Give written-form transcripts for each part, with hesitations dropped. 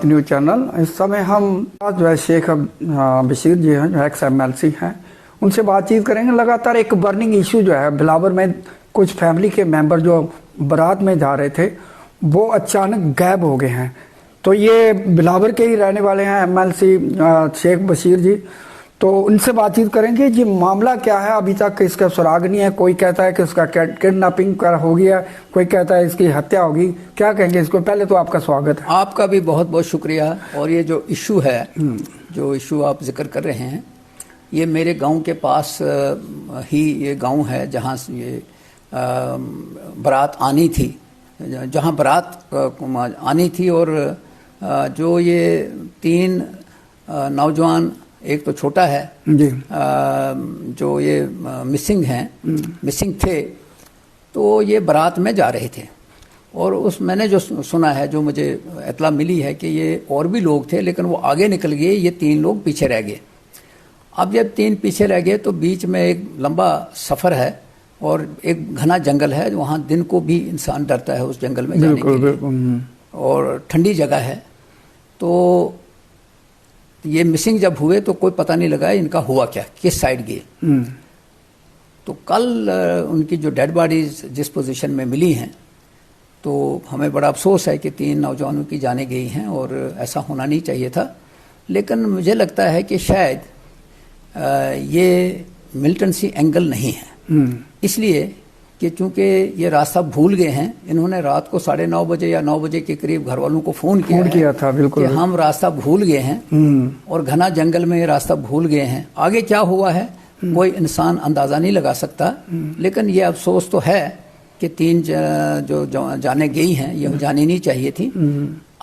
Gujarat news channel. इस समय हम जो है शेख बशीर जी हैं, जो एक्स MLC हैं, उनसे बातचीत करेंगे। लगातार एक बर्निंग इशू जो है बिलावर में, कुछ फैमिली के मेंबर जो बारात में जा रहे थे वो अचानक गायब हो गए हैं। तो ये बिलावर के ही रहने वाले हैं MLC शेख बशीर जी, तो उनसे बातचीत करेंगे। जी मामला क्या है, अभी तक इसका सुराग नहीं है। कोई कहता है कि इसका किडनैपिंग हो गया, कोई कहता है इसकी हत्या होगी। क्या कहेंगे इसको? पहले तो आपका स्वागत है। आपका भी बहुत बहुत शुक्रिया। और ये जो इशू है, जो इशू आप जिक्र कर रहे हैं, ये मेरे गांव के पास ही ये गांव है जहां से ये बारात आनी थी, जहां बारात आनी थी। और जो ये 3 नौजवान, एक तो छोटा है जी, जो ये मिसिंग थे, तो ये बारात में जा रहे थे। और मैंने जो सुना है, जो मुझे इतला मिली है कि ये और भी लोग थे, लेकिन वो आगे निकल गए, ये 3 लोग पीछे रह गए। अब जब 3 पीछे रह गए तो बीच में एक लंबा सफ़र है और एक घना जंगल है, वहाँ दिन को भी इंसान डरता है उस जंगल में जाने के लिए, और ठंडी जगह है। तो ये मिसिंग जब हुए तो कोई पता नहीं लगा इनका हुआ क्या, किस साइड गए। तो कल उनकी जो डेड बॉडीज जिस पोजीशन में मिली हैं, तो हमें बड़ा अफसोस है कि 3 नौजवानों की जाने गई हैं, और ऐसा होना नहीं चाहिए था। लेकिन मुझे लगता है कि शायद ये मिलिटेंसी एंगल नहीं है, इसलिए कि चूंकि ये रास्ता भूल गए हैं। इन्होंने रात को 9:30 बजे या 9 बजे के करीब घर वालों को फ़ोन किया था, बिल्कुल, कि हम रास्ता भूल गए हैं और घना जंगल में ये रास्ता भूल गए हैं। आगे क्या हुआ है कोई इंसान अंदाज़ा नहीं लगा सकता। लेकिन ये अफसोस तो है कि 3 जो जाने गई हैं, ये जानी नहीं चाहिए थी।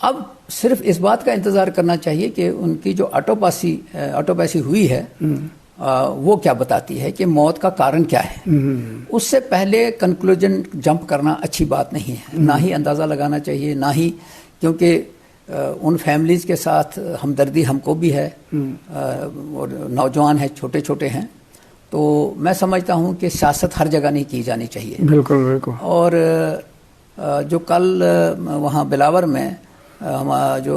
अब सिर्फ इस बात का इंतज़ार करना चाहिए कि उनकी जो ऑटोपैसी हुई है वो क्या बताती है कि मौत का कारण क्या है। उससे पहले कंक्लूजन जंप करना अच्छी बात नहीं है, ना ही अंदाज़ा लगाना चाहिए, ना ही, क्योंकि उन फैमिलीज़ के साथ हमदर्दी हमको भी है, और नौजवान है, छोटे छोटे हैं। तो मैं समझता हूँ कि सियासत हर जगह नहीं की जानी चाहिए। बिल्कुल बिल्कुल। और जो कल वहाँ बिलावर में हमारा जो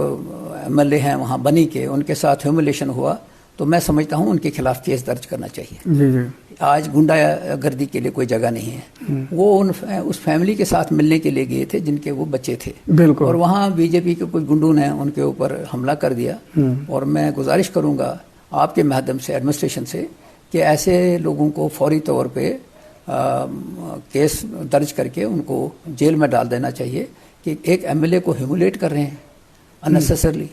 MLA हैं वहाँ बनी के, उनके साथ ह्यूमिलेशन हुआ, तो मैं समझता हूँ उनके खिलाफ केस दर्ज करना चाहिए। जी जी। आज गुंडागर्दी के लिए कोई जगह नहीं है। वो उस फैमिली के साथ मिलने के लिए गए थे जिनके वो बच्चे थे, बिल्कुल, और वहाँ बीजेपी के कुछ गुंडों ने उनके ऊपर हमला कर दिया। और मैं गुजारिश करूँगा आपके माध्यम से एडमिनिस्ट्रेशन से कि ऐसे लोगों को फौरी तौर पे केस दर्ज करके उनको जेल में डाल देना चाहिए कि एक MLA को ह्यूमिलेट कर रहे हैं अननेसेसरली।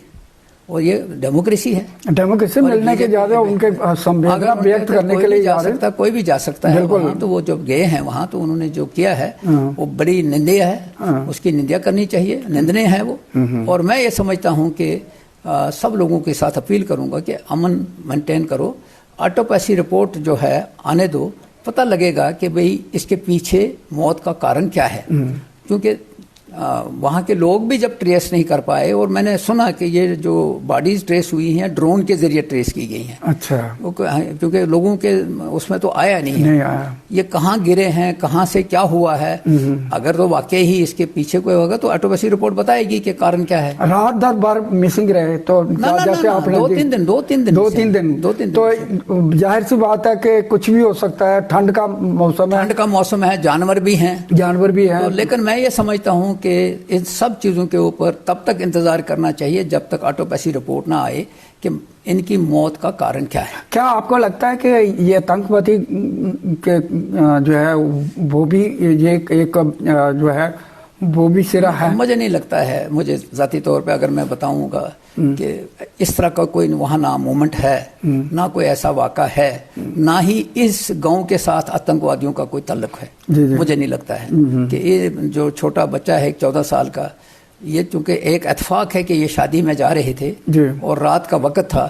और ये डेमोक्रेसी है, डेमोक्रेसी मिलने के ज़्यादा उनके संवेदना व्यक्त करने के लिए जा सकता, कोई भी जा सकता है वहाँ। तो वो जब गए हैं वहाँ, तो उन्होंने जो किया है वो बड़ी निंदनीय है, उसकी निंदा करनी चाहिए, निंदनीय है वो। और मैं ये समझता हूँ कि सब लोगों के साथ अपील करूँगा कि अमन मेंटेन करो। ऑटोपैसी रिपोर्ट जो है आने दो, पता लगेगा कि भाई इसके पीछे मौत का कारण क्या है। क्योंकि वहाँ के लोग भी जब ट्रेस नहीं कर पाए, और मैंने सुना कि ये जो बॉडीज ट्रेस हुई हैं ड्रोन के जरिए ट्रेस की गई हैं। अच्छा। क्योंकि लोगों के उसमें तो आया नहीं है, ये कहाँ गिरे हैं, कहाँ से क्या हुआ है। अगर तो वाकई ही इसके पीछे कोई होगा तो ऑटोपैसी रिपोर्ट बताएगी कि कारण क्या है। रात 10 बार मिसिंग रहे तो जैसे आपने 2-3 दिन तो जाहिर सी बात है कि कुछ भी हो सकता है। ठंड का मौसम है, जानवर भी हैं। लेकिन मैं ये समझता हूँ कि इन सब चीज़ों के ऊपर तब तक इंतज़ार करना चाहिए जब तक ऑटोपैसी रिपोर्ट ना आए कि इनकी मौत का कारण क्या है। क्या आपको लगता है कि ये आतंकवादी के जो है वो भी ये एक जो है वो भी सिरा है? मुझे नहीं लगता है। मुझे ज़ाती तौर पे अगर मैं बताऊंगा कि इस तरह का कोई वहाँ ना मूवमेंट है, ना कोई ऐसा वाक़ा है, ना ही इस गांव के साथ आतंकवादियों का कोई ताल्लुक है। मुझे नहीं लगता है कि ये जो छोटा बच्चा है 14 साल का, ये चूंकि एक इत्तेफाक है कि ये शादी में जा रहे थे और रात का वक्त था।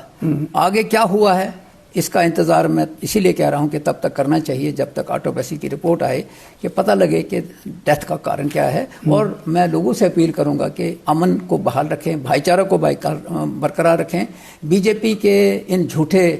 आगे क्या हुआ है इसका इंतज़ार मैं इसीलिए कह रहा हूँ कि तब तक करना चाहिए जब तक ऑटोपैसी की रिपोर्ट आए, कि पता लगे कि डेथ का कारण क्या है। और मैं लोगों से अपील करूँगा कि अमन को बहाल रखें, भाईचारा को बरकरार रखें, बीजेपी के इन झूठे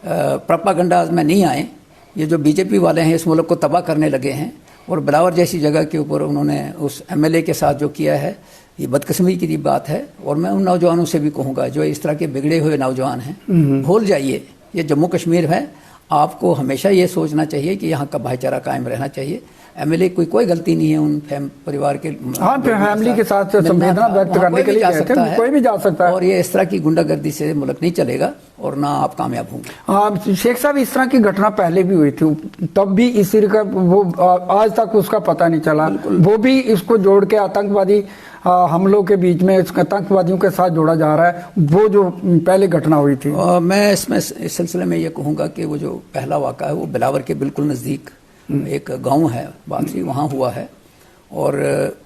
प्रोपागंडाज में नहीं आए। ये जो बीजेपी वाले हैं इस मुल्क को तबाह करने लगे हैं, और बिलावर जैसी जगह के ऊपर उन्होंने उस MLA के साथ जो किया है, ये बदकिस्मती की बात है। और मैं उन नौजवानों से भी कहूँगा जो इस तरह के बिगड़े हुए नौजवान हैं, भूल जाइए, ये जम्मू कश्मीर है। आपको हमेशा ये सोचना चाहिए कि यहाँ का भाईचारा कायम रहना चाहिए। एमएलए कोई गलती नहीं है उन परिवार के, हाँ, फैमिली के साथ संवेदना व्यक्त करने के लिए कहते हैं, कोई भी जा सकता है। और ये इस तरह की गुंडागर्दी से मुल्क नहीं चलेगा और ना आप कामयाब होंगे। हाँ शेख साहब, इस तरह की घटना पहले भी हुई थी, तब भी इसी का वो आज तक उसका पता नहीं चला। वो भी इसको जोड़ के आतंकवादी हमलों के बीच में आतंकवादियों के साथ जोड़ा जा रहा है, वो जो पहले घटना हुई थी। मैं इसमें इस सिलसिले में ये कहूँगा कि वो जो पहला वाक़ा है वो बिलावर के बिल्कुल नज़दीक एक गांव है बाथरी, वहाँ हुआ है। और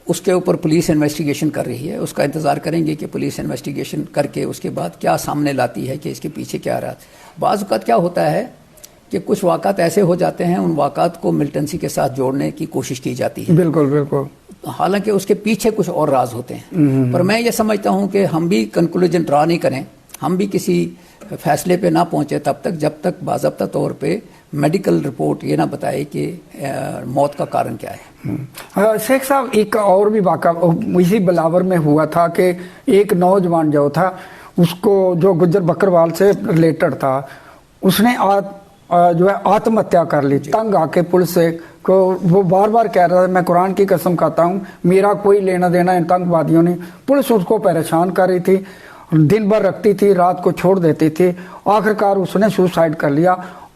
उसके ऊपर पुलिस इन्वेस्टिगेशन कर रही है। उसका इंतज़ार करेंगे कि पुलिस इन्वेस्टिगेशन करके उसके बाद क्या सामने लाती है कि इसके पीछे क्या रहा। बाज़ औक़ात क्या होता है कि कुछ वाक़ात ऐसे हो जाते हैं, उन वाक़ात को मिलिटेंसी के साथ जोड़ने की कोशिश की जाती है। बिल्कुल बिल्कुल। हालांकि उसके पीछे कुछ और राज होते हैं। पर मैं ये समझता हूँ कि हम भी कंक्लूजन ड्रा नहीं करें, हम भी किसी फैसले पे ना पहुँचे तब तक जब तक बाज़ाब्ता तौर पे मेडिकल रिपोर्ट ये ना बताए कि मौत का कारण क्या है। शेख साहब, एक और भी वाक़ा इसी बिलावर में हुआ था कि एक नौजवान जो था, उसको जो गुज्जर बकरवाल से रिलेटेड था, उसने जो है आत्महत्या कर ली। तंग आके पुलिस से को वो बार बार कह रहा था, मैं कुरान की कसम खाता हूँ मेरा कोई लेना देना इन आतंकवादियों ने। पुलिस उसको परेशान कर रही थी, दिन भर रखती थी, रात को छोड़ देती थी। आखिरकार उसने सुसाइड कर लिया।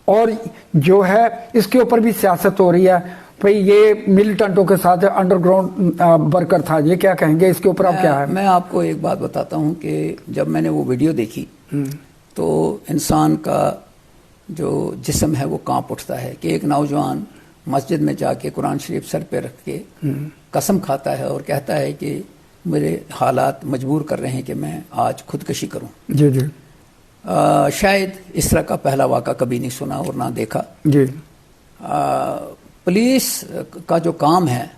और जो है इसके ऊपर भी सियासत हो रही है, भाई ये मिलिटेंटों के साथ अंडरग्राउंड वर्कर था, ये क्या कहेंगे इसके ऊपर? आप क्या है? मैं आपको एक बात बताता हूँ कि जब मैंने वो वीडियो देखी तो इंसान का जो जिस्म है वो कांप उठता है कि एक नौजवान मस्जिद में जाके कुरान शरीफ सर पे रख के कसम खाता है और कहता है कि मेरे हालात मजबूर कर रहे हैं कि मैं आज खुदकशी करूं। जी जी। शायद इस तरह का पहला वाक़ा कभी नहीं सुना और ना देखा। जी। पुलिस का जो काम है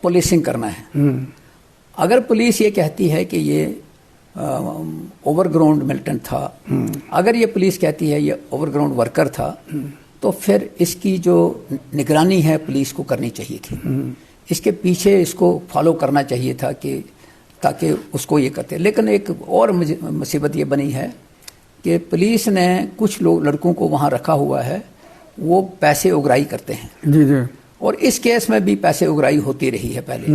पुलिसिंग करना है। अगर पुलिस ये कहती है कि ये ओवरग्राउंड मिलिटेंट था, अगर ये पुलिस कहती है ये ओवरग्राउंड वर्कर था, तो फिर इसकी जो निगरानी है पुलिस को करनी चाहिए थी। इसके पीछे इसको फॉलो करना चाहिए था कि ताकि उसको ये करते। लेकिन एक और मुसीबत ये बनी है कि पुलिस ने कुछ लोग लड़कों को वहाँ रखा हुआ है, वो पैसे उगराई करते हैं। जी जी। और इस केस में भी पैसे उगराई होती रही है पहले।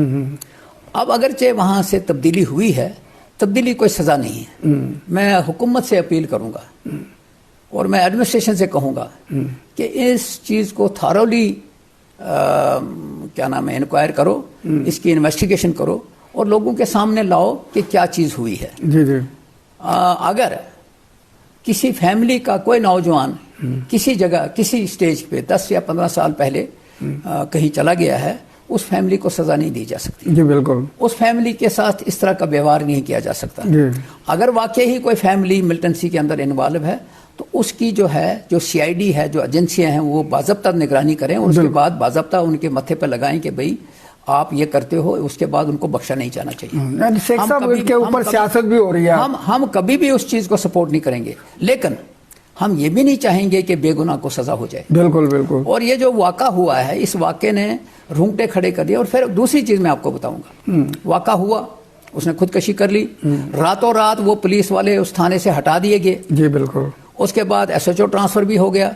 अब अगरचे वहाँ से तब्दीली हुई है, तब्दीली कोई सज़ा नहीं है। मैं हुकूमत से अपील करूँगा और मैं एडमिनिस्ट्रेशन से कहूँगा कि इस चीज़ को थारोली क्या नाम है इंक्वायर करो, इसकी इन्वेस्टिगेशन करो और लोगों के सामने लाओ कि क्या चीज़ हुई है। जी जी। अगर किसी फैमिली का कोई नौजवान किसी जगह किसी स्टेज पे 10 या 15 साल पहले कहीं चला गया है, उस फैमिली को सज़ा नहीं दी जा सकती। जी बिल्कुल। उस फैमिली के साथ इस तरह का व्यवहार नहीं किया जा सकता। अगर वाकई ही कोई फैमिली मिलिटेंसी के अंदर इन्वॉल्व है तो उसकी जो है जो सीआईडी है, जो एजेंसियां हैं, वो बाज़ाब्ता निगरानी करें और उसके बाद बाज़ाब्ता उनके मत्थे पर लगाएं कि भाई आप ये करते हो, उसके बाद उनको बख्शा नहीं जाना चाहिए। शेख साहब, इनके ऊपर सियासत भी हो रही है। हम कभी भी उस चीज़ को सपोर्ट नहीं करेंगे, लेकिन हम ये भी नहीं चाहेंगे कि बेगुनाह को सज़ा हो जाए। बिल्कुल बिल्कुल। और ये जो वाक़ा हुआ है, इस वाक़े ने रूंगटे खड़े कर दिए। और फिर दूसरी चीज़ मैं आपको बताऊंगा, वाक़ा हुआ, उसने खुदकशी कर ली, रातों रात वो पुलिस वाले उस थाने से हटा दिए गए। जी बिल्कुल। उसके बाद एसएचओ ट्रांसफर भी हो गया।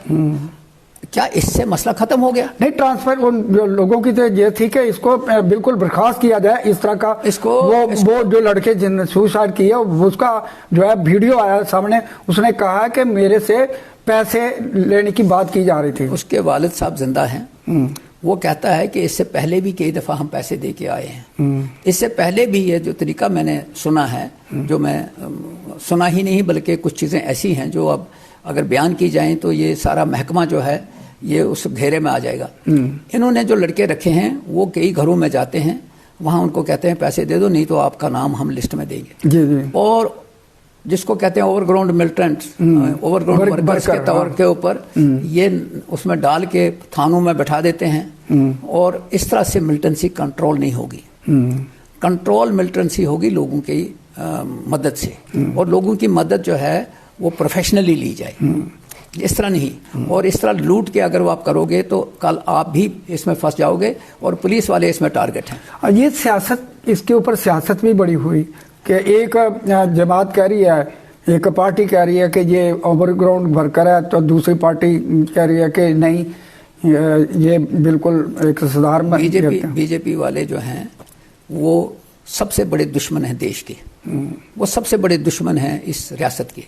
क्या इससे मसला खत्म हो गया? नहीं, ट्रांसफर उन लोगों की तो ये थी कि इसको बिल्कुल बर्खास्त किया जाए। इस तरह का वो जो लड़के जिन सुसाइड किया, उसका जो है वीडियो आया सामने, उसने कहा कि मेरे से पैसे लेने की बात की जा रही थी। उसके वालिद साहब जिंदा हैं। वो कहता है कि इससे पहले भी कई दफ़ा हम पैसे दे के आए हैं। इससे पहले भी ये जो तरीका मैंने सुना है, जो मैं सुना ही नहीं बल्कि कुछ चीज़ें ऐसी हैं जो अब अगर बयान की जाएं तो ये सारा महकमा जो है ये उस घेरे में आ जाएगा। इन्होंने जो लड़के रखे हैं वो कई घरों में जाते हैं, वहाँ उनको कहते हैं पैसे दे दो, नहीं तो आपका नाम हम लिस्ट में देंगे। जी जी। और जिसको कहते हैं ओवरग्राउंड मिलिटेंट्स, ओवरग्राउंड वर्कर्स के तौर के ऊपर ये उसमें डाल के थानों में बैठा देते हैं। और इस तरह से मिलिटेंसी कंट्रोल नहीं होगी। कंट्रोल मिलिटेंसी होगी लोगों की मदद से, और लोगों की मदद जो है वो प्रोफेशनली ली जाए। इस तरह नहीं। और इस तरह लूट के अगर वो आप करोगे तो कल आप भी इसमें फंस जाओगे और पुलिस वाले इसमें टारगेट हैं। और ये सियासत, इसके ऊपर सियासत भी बड़ी हुई कि एक जमात कह रही है, एक पार्टी कह रही है कि ये ओवरग्राउंड वर्कर है, तो दूसरी पार्टी कह रही है कि नहीं ये बिल्कुल एक सुधार। बीजेपी वाले जो हैं वो सबसे बड़े दुश्मन हैं देश के, वो सबसे बड़े दुश्मन हैं इस रियासत के।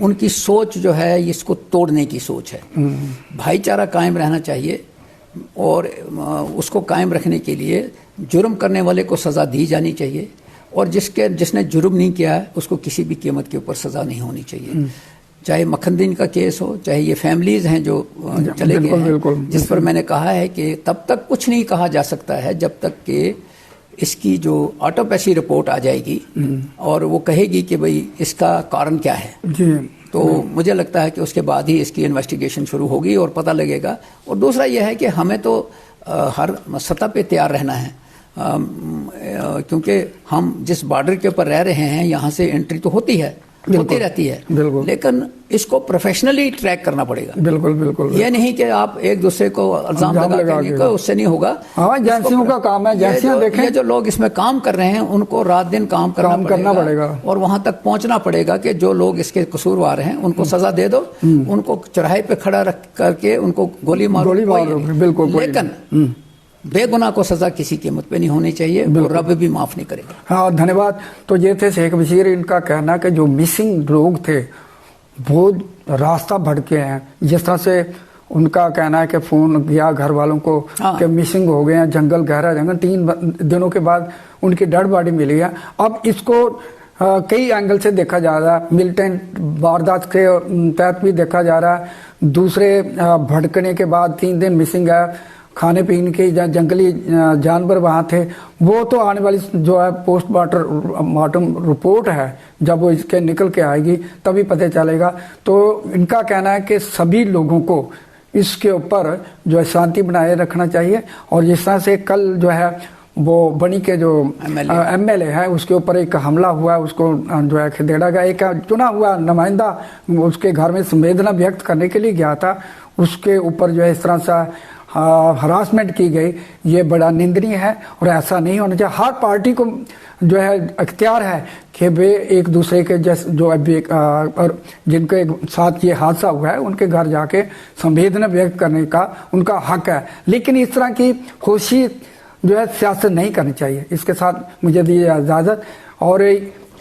उनकी सोच जो है इसको तोड़ने की सोच है। भाईचारा कायम रहना चाहिए और उसको कायम रखने के लिए जुर्म करने वाले को सज़ा दी जानी चाहिए और जिसने जुर्म नहीं किया है उसको किसी भी कीमत के ऊपर सज़ा नहीं होनी चाहिए। चाहे मखनदीन का केस हो, चाहे ये फैमिलीज हैं जो चले गए हैं, जिस पर मैंने कहा है कि तब तक कुछ नहीं कहा जा सकता है जब तक कि इसकी जो ऑटोपैसी रिपोर्ट आ जाएगी और वो कहेगी कि भाई इसका कारण क्या है जी। तो मुझे लगता है कि उसके बाद ही इसकी इन्वेस्टिगेशन शुरू होगी और पता लगेगा। और दूसरा यह है कि हमें तो हर सतह पे तैयार रहना है, क्योंकि हम जिस बॉर्डर के ऊपर रह रहे हैं यहाँ से एंट्री तो होती है, होती रहती है, लेकिन इसको प्रोफेशनली ट्रैक करना पड़ेगा। बिल्कुल बिल्कुल। ये नहीं कि आप एक दूसरे को इल्जाम लगा उससे नहीं होगा। हाँ, एजेंसियों का काम है, एजेंसियां देखें। ये जो लोग इसमें काम कर रहे हैं उनको रात दिन काम करना पड़ेगा और वहां तक पहुंचना पड़ेगा कि जो लोग इसके कसूरवार हैं उनको सजा दे दो, उनको चौराहे पे खड़ा रख करके उनको गोली मारो, बिल्कुल। लेकिन बेगुनाह को सजा किसी कीमत पे नहीं होनी चाहिए, रब भी माफ नहीं करेगा। हाँ, धन्यवाद। तो ये थे शेख बशीर, इनका कहना कि जो मिसिंग लोग थे वो रास्ता भटके हैं। जिस तरह से उनका कहना है कि फोन गया घर वालों को कि मिसिंग हो गए हैं, जंगल, गहरा जंगल, 3 दिनों के बाद उनकी डेड बॉडी मिली है। अब इसको कई एंगल से देखा जा रहा है, मिलिटेंट वारदात के तहत भी देखा जा रहा है, दूसरे भटकने के बाद 3 दिन मिसिंग है, खाने पीने के जंगली जानवर वहाँ थे। वो तो आने वाली जो है पोस्टमार्टम रिपोर्ट है, जब वो इसके निकल के आएगी तभी पता चलेगा। तो इनका कहना है कि सभी लोगों को इसके ऊपर जो है शांति बनाए रखना चाहिए। और जिस तरह से कल जो है वो बनी के जो एमएलए है उसके ऊपर एक हमला हुआ, उसको जो है खदेड़ा गया। एक चुना हुआ नुमाइंदा उसके घर में संवेदना व्यक्त करने के लिए गया था, उसके ऊपर जो है इस तरह से हरासमेंट की गई, ये बड़ा निंदनीय है और ऐसा नहीं होना चाहिए। हर पार्टी को जो है अख्तियार है कि वे एक दूसरे के जो और जिनके साथ ये हादसा हुआ है उनके घर जाके संवेदना व्यक्त करने का उनका हक है, लेकिन इस तरह की खुशी जो है सियासत नहीं करनी चाहिए। इसके साथ मुझे दीजिए इजाज़त और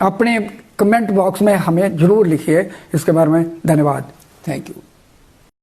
अपने कमेंट बॉक्स में हमें जरूर लिखिए इसके बारे में। धन्यवाद। Thank you.